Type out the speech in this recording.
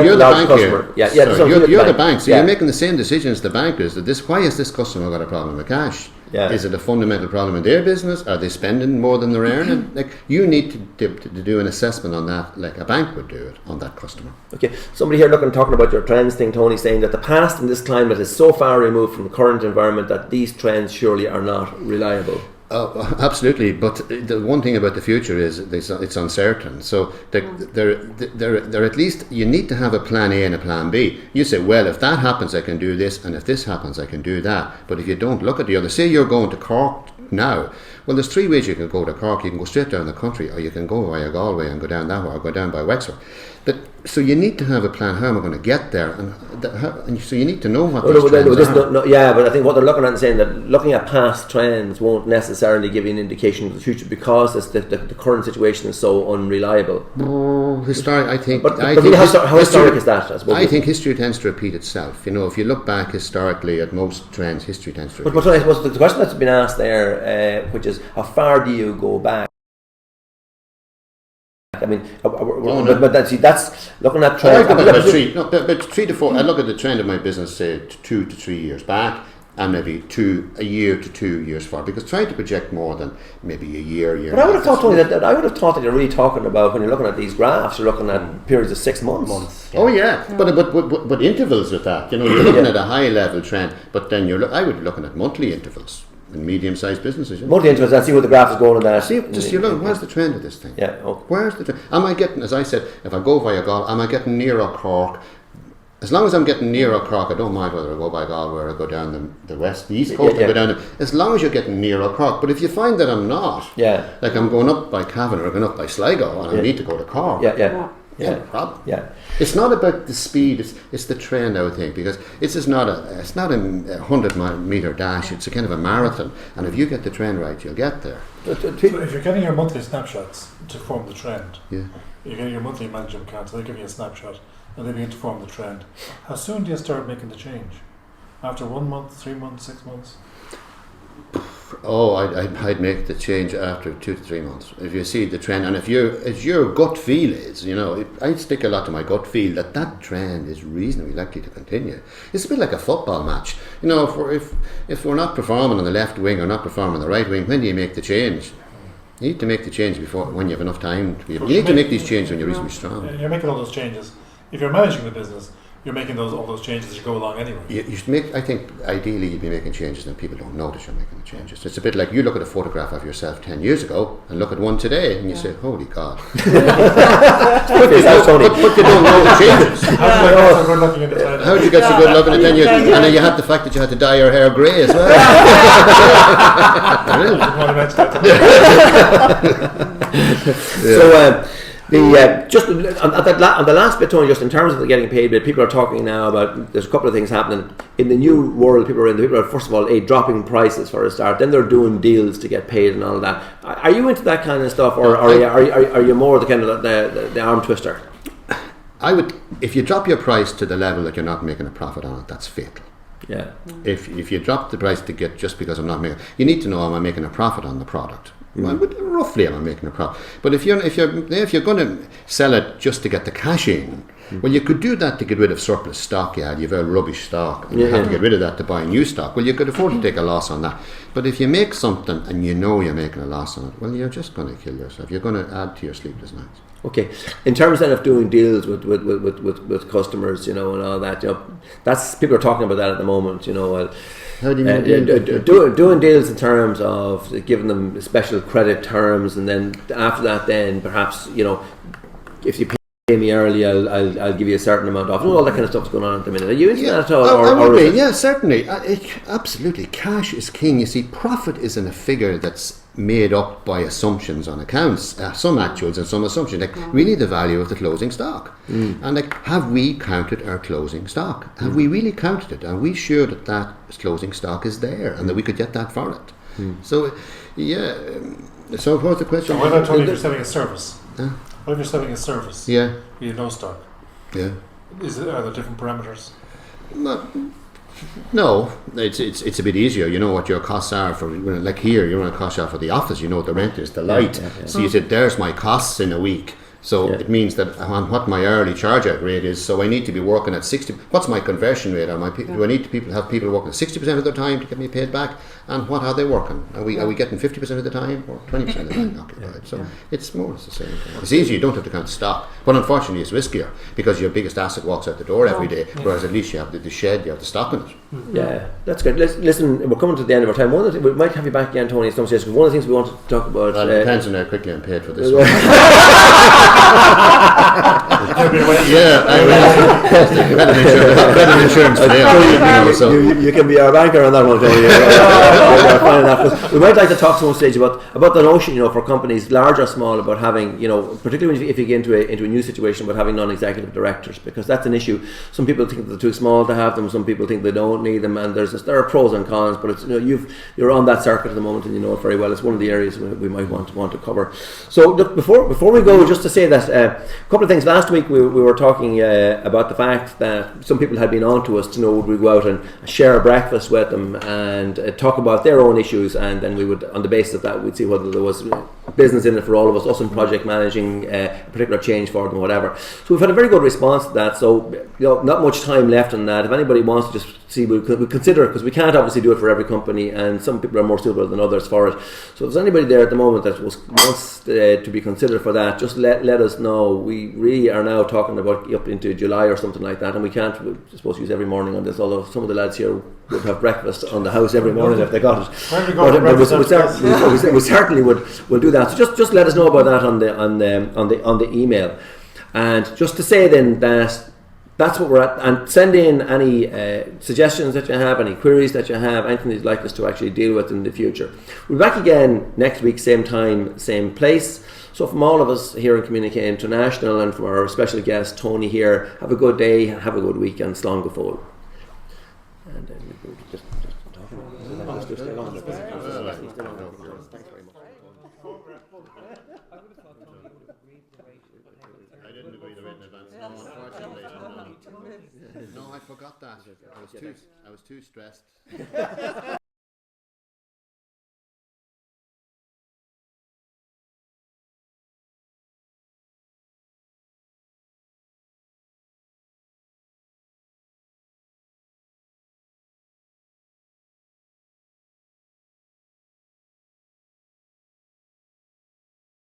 You're the bank customer. here. So you're the bank. So you're making the same decision as the bank is. That why has this customer got a problem with cash? Yeah. Is it a fundamental problem in their business? Are they spending more than they're earning? Like, you need to do an assessment on that, like a bank would do it on that customer. Okay, somebody here talking about your trends thing, Tony, saying that the past in this climate is so far removed from the current environment that these trends surely are not reliable. Oh, absolutely, but the one thing about the future is it's uncertain. So they're at least, you need to have a plan A and a plan B. You say, well, if that happens, I can do this, and if this happens, I can do that. But if you don't look at the other, say you're going to Cork now, well, there's three ways you can go to Cork. You can go straight down the country, or you can go via Galway and go down that way, or go down by Wexford. So you need to have a plan. How am I going to get there? And so you need to know what those trends are. Yeah, but I think what they're looking at and saying that looking at past trends won't necessarily give you an indication of the future because the current situation is so unreliable. Historic, I think. But how historic is that? I think history tends to repeat itself. You know, if you look back historically at most trends, history tends to repeat itself. But I suppose the question that's been asked there, which is, how far do you go back? I mean, but that's looking at trends. About 3 to 4. I look at the trend of my business, say 2 to 3 years back, and maybe a year to 2 years forward. Because trying to project more than maybe a year. But I would have thought, Tony, that you're really talking about, when you're looking at these graphs, you're looking at periods of 6 months. Yeah. Oh yeah, but intervals with that. You know, you're looking at a high level trend, but then I would be looking at monthly intervals. In medium-sized businesses, monthly intervals, and see what the graph is going on there. You look, where's the trend of this thing? Yeah. Oh. Where's the trend? Am I getting, as I said, if I go via Galway, am I getting nearer Cork? As long as I'm getting nearer Cork, I don't mind whether I go by Galway or I go down the east coast, or go down as long as you're getting nearer Cork. But if you find that I'm not, like I'm going up by Cavan or going up by Sligo, and I need to go to Cork, no problem. Yeah. It's not about the speed, it's the trend, I would think, because it's not a 100-metre dash, it's a kind of a marathon, and if you get the trend right, you'll get there. So if you're getting your monthly snapshots to form the trend, you're getting your monthly management accounts, they give you a snapshot, and they begin to form the trend. How soon do you start making the change? After 1 month, 3 months, 6 months? Oh, I'd make the change after 2 to 3 months. If you see the trend, and if your gut feel is, you know, I stick a lot to my gut feel that trend is reasonably likely to continue. It's a bit like a football match. You know, if we're not performing on the left wing or not performing on the right wing, when do you make the change? You need to make the change when you have enough time. You need to make these changes when you're reasonably strong. You're making all those changes. If you're managing the business, you're making all those changes as you go along anyway. You should make. I think ideally you'd be making changes and people don't notice you're making the changes. It's a bit like you look at a photograph of yourself 10 years ago and look at one today and you say, "Holy God!" but you don't know the changes. How did you get so good looking at 10 years? And then you had the fact that you had to dye your hair grey as well. So. Just on the last bit, Tony, just in terms of the getting paid bit, people are talking now about, there's a couple of things happening in the new world. People are first of all dropping prices for a start, then they're doing deals to get paid and all of that. Are you into that kind of stuff, or are you more the kind of the arm twister? I would, if you drop your price to the level that you're not making a profit on it, that's fatal. Yeah. If you drop the price to get just because I'm not making, you need to know, am I making a profit on the product? Well, roughly am I making a profit? But if you're going to sell it just to get the cash in, well, you could do that to get rid of surplus stock you had. You have rubbish stock, and you have to get rid of that to buy new stock. Well, you could afford to take a loss on that. But if you make something and you know you're making a loss on it, well, you're just going to kill yourself. You're going to add to your sleepless nights. Okay, in terms then of doing deals with customers, you know, and all that, you know, that's, people are talking about that at the moment, you know. How do you mean doing deals in terms of giving them special credit terms, and then after that, then perhaps, you know, if you pay me early, I'll give you a certain amount off. You know, all that kind of stuff's going on at the minute. Are you into that at all? Yeah, certainly. Absolutely, cash is king. You see, profit isn't a figure that's made up by assumptions on accounts, some actuals and some assumptions, like really the value of the closing stock. And like, have we counted our closing stock? Have we really counted it? Are we sure that closing stock is there and that we could get that for it? So, yeah. So what's the question? So what about, Tony, if you're selling a service? What if you're selling a service? Yeah. You have no stock. Yeah. Are there different parameters? No, it's a bit easier. You know what your costs are for, like here, you know what costs are for the office. You know what the rent is, the light. So you said, there's my costs in a week. So it means that on what my hourly charge out rate is, so I need to be working at 60. What's my conversion rate? Do I need to have people working 60% of their time to get me paid back? And what are they working? Are we getting 50% of the time or 20% of the time occupied? So it's more or less the same thing. It's easier, you don't have to count stock. But unfortunately it's riskier because your biggest asset walks out the door every day, whereas at least you have the shed, you have the stock in it. Yeah, that's good. Listen, we're coming to the end of our time. One of the we might have you back again, Tony, at some stage, because one of the things we wanted to talk about... Well, it depends on how quickly I'm paid for this one. Yeah, I will. Credit insurance today. You can be our banker on that one, Tony. We might like to talk some stage about the notion, for companies, large or small, about having, particularly if you get into a new situation, about having non-executive directors, because that's an issue. Some people think they're too small to have them. Some people think they don't need them, and there are pros and cons. But it's you're on that circuit at the moment, and you know it very well. It's one of the areas we might want to cover. So look, before we go, just to say that a couple of things. Last week we were talking about the fact that some people had been on to us to know would we go out and share a breakfast with them and talk about their own issues, and then we would, on the basis of that, we'd see whether there was business in it for all of us in project managing a particular change for them, whatever. So we've had a very good response to that. So not much time left on that. If anybody wants to just see, we consider it, because we can't obviously do it for every company, and some people are more suitable than others for it. So if there's anybody there at the moment that wants to be considered for that, just let us know. We really are now talking about up into July or something like that, and we can't, we're supposed to use every morning on this, although some of the lads here would have breakfast on the house every morning if they got it. But we certainly will do that. So just let us know about that on the email. And just to say then that that's what we're at, and send in any suggestions that you have, any queries that you have, anything you'd like us to actually deal with in the future. We'll be back again next week, same time, same place. So from all of us here in Communicate International, and from our special guest Tony here, have a good day, have a good week, and slán go fóill. And just talking about it. Just stay on. Thanks very much. I didn't agree to it in advance. No, unfortunately. No, I forgot that. I was too stressed.